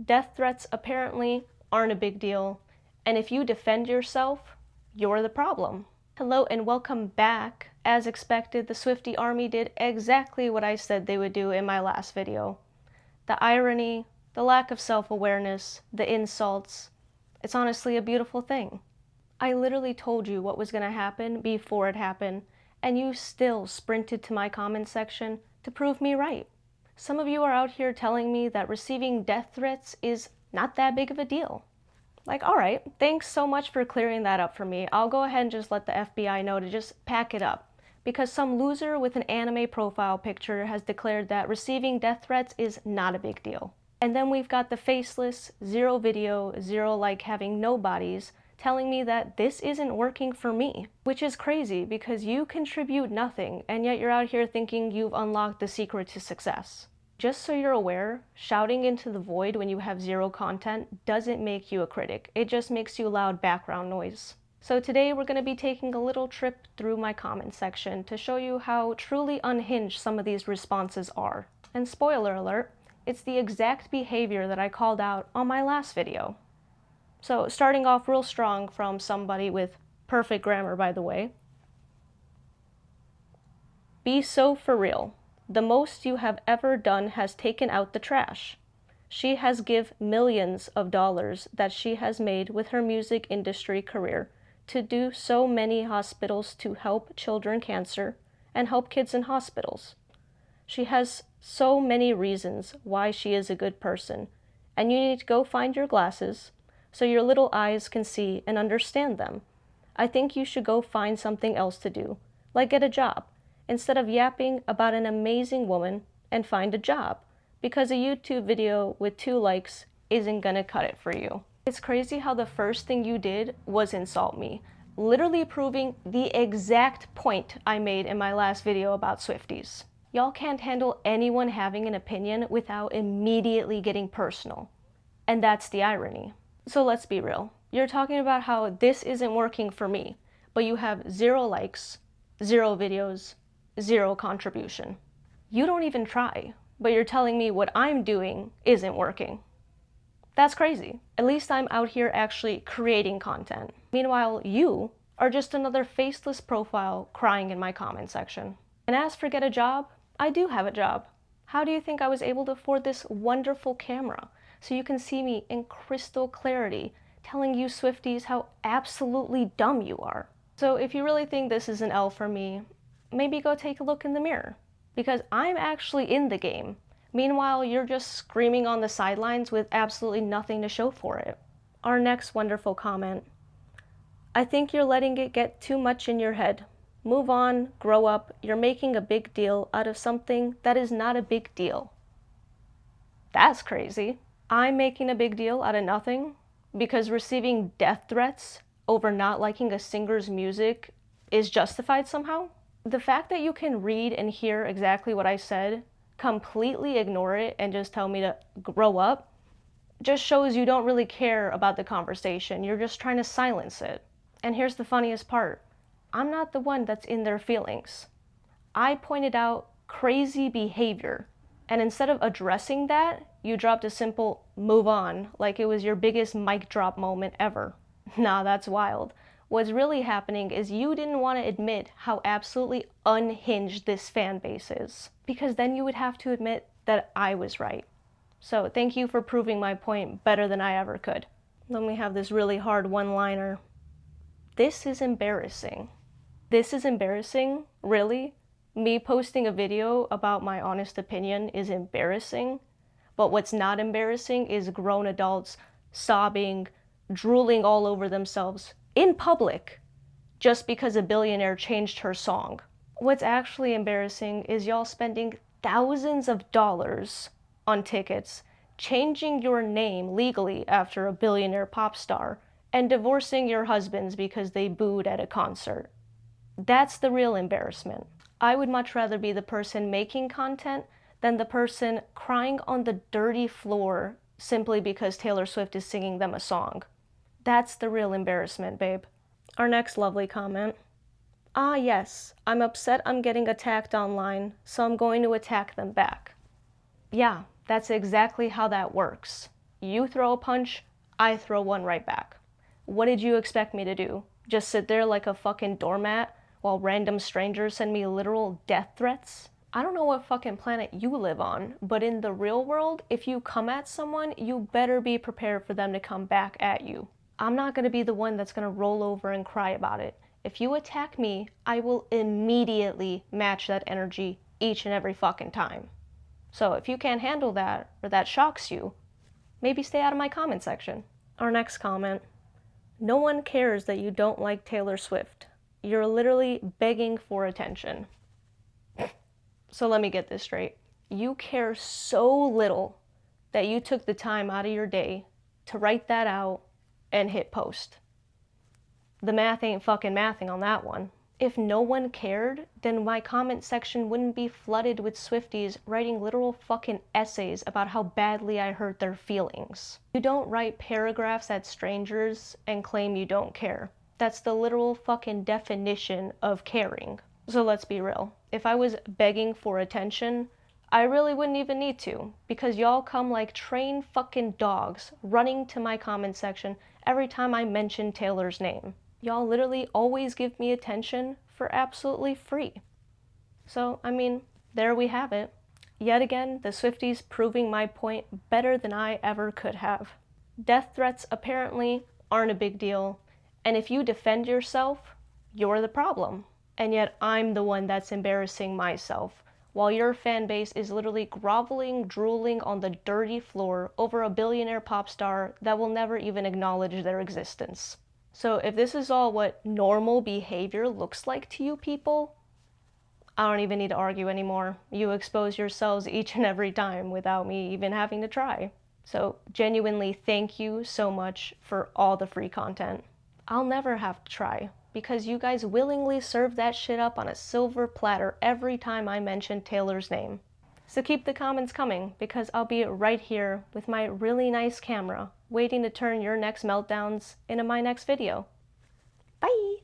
Death threats apparently aren't a big deal, and if you defend yourself, you're the problem. Hello and welcome back. As expected, the Swiftie Army did exactly what I said they would do in my last video. The irony, the lack of self-awareness, the insults, it's honestly a beautiful thing. I literally told you what was going to happen before it happened, and you still sprinted to my comment section to prove me right. Some of you are out here telling me that receiving death threats is not that big of a deal. Like, alright, thanks so much for clearing that up for me. I'll go ahead and just let the FBI know to just pack it up. Because some loser with an anime profile picture has declared that receiving death threats is not a big deal. And then we've got the faceless, zero video, zero like having nobodies telling me that this isn't working for me. Which is crazy because you contribute nothing and yet you're out here thinking you've unlocked the secret to success. Just so you're aware, shouting into the void when you have zero content doesn't make you a critic. It just makes you loud background noise. So today we're going to be taking a little trip through my comment section to show you how truly unhinged some of these responses are. And spoiler alert, it's the exact behavior that I called out on my last video. So starting off real strong from somebody with perfect grammar, by the way. Be so for real. The most you have ever done has taken out the trash. She has give millions of dollars that she has made with her music industry career to do so many hospitals to help children cancer and help kids in hospitals. She has so many reasons why she is a good person, and you need to go find your glasses so your little eyes can see and understand them. I think you should go find something else to do, like get a job, instead of yapping about an amazing woman, and find a job, because a YouTube video with 2 likes isn't gonna cut it for you. It's crazy how the first thing you did was insult me, literally proving the exact point I made in my last video about Swifties. Y'all can't handle anyone having an opinion without immediately getting personal. And that's the irony. So let's be real. You're talking about how this isn't working for me, but you have 0 likes, 0 videos, 0 contribution. You don't even try, but you're telling me what I'm doing isn't working. That's crazy. At least I'm out here actually creating content. Meanwhile, you are just another faceless profile crying in my comment section. And as for get a job, I do have a job. How do you think I was able to afford this wonderful camera so you can see me in crystal clarity, telling you Swifties how absolutely dumb you are? So if you really think this is an L for me, maybe go take a look in the mirror, because I'm actually in the game. Meanwhile, you're just screaming on the sidelines with absolutely nothing to show for it. Our next wonderful comment. I think you're letting it get too much in your head. Move on, grow up, you're making a big deal out of something that is not a big deal. That's crazy. I'm making a big deal out of nothing because receiving death threats over not liking a singer's music is justified somehow? The fact that you can read and hear exactly what I said, completely ignore it, and just tell me to grow up, just shows you don't really care about the conversation. You're just trying to silence it. And here's the funniest part. I'm not the one that's in their feelings. I pointed out crazy behavior, and instead of addressing that, you dropped a simple move on like it was your biggest mic drop moment ever. Nah, that's wild. What's really happening is you didn't want to admit how absolutely unhinged this fan base is, because then you would have to admit that I was right. So thank you for proving my point better than I ever could. Then we have this really hard one-liner. This is embarrassing. This is embarrassing? Really? Me posting a video about my honest opinion is embarrassing? But what's not embarrassing is grown adults sobbing, drooling all over themselves in public just because a billionaire changed her song. What's actually embarrassing is y'all spending thousands of dollars on tickets, changing your name legally after a billionaire pop star, and divorcing your husbands because they booed at a concert. That's the real embarrassment. I would much rather be the person making content than the person crying on the dirty floor simply because Taylor Swift is singing them a song. That's the real embarrassment, babe. Our next lovely comment. Ah yes, I'm upset I'm getting attacked online, so I'm going to attack them back. Yeah, that's exactly how that works. You throw a punch, I throw one right back. What did you expect me to do? Just sit there like a fucking doormat while random strangers send me literal death threats? I don't know what fucking planet you live on, but in the real world, if you come at someone, you better be prepared for them to come back at you. I'm not gonna be the one that's gonna roll over and cry about it. If you attack me, I will immediately match that energy each and every fucking time. So if you can't handle that, or that shocks you, maybe stay out of my comment section. Our next comment. No one cares that you don't like Taylor Swift. You're literally begging for attention. So let me get this straight. You care so little that you took the time out of your day to write that out and hit post. The math ain't fucking mathing on that one. If no one cared, then my comment section wouldn't be flooded with Swifties writing literal fucking essays about how badly I hurt their feelings. You don't write paragraphs at strangers and claim you don't care. That's the literal fucking definition of caring. So let's be real. If I was begging for attention, I really wouldn't even need to, because y'all come like trained fucking dogs running to my comment section every time I mention Taylor's name. Y'all literally always give me attention for absolutely free. So, I mean, there we have it. Yet again, the Swifties proving my point better than I ever could have. Death threats apparently aren't a big deal, and if you defend yourself, you're the problem. And yet I'm the one that's embarrassing myself, while your fan base is literally groveling, drooling on the dirty floor over a billionaire pop star that will never even acknowledge their existence. So if this is all what normal behavior looks like to you people, I don't even need to argue anymore. You expose yourselves each and every time without me even having to try. So genuinely thank you so much for all the free content. I'll never have to try, because you guys willingly serve that shit up on a silver platter every time I mention Taylor's name. So keep the comments coming, because I'll be right here with my really nice camera, waiting to turn your next meltdowns into my next video. Bye!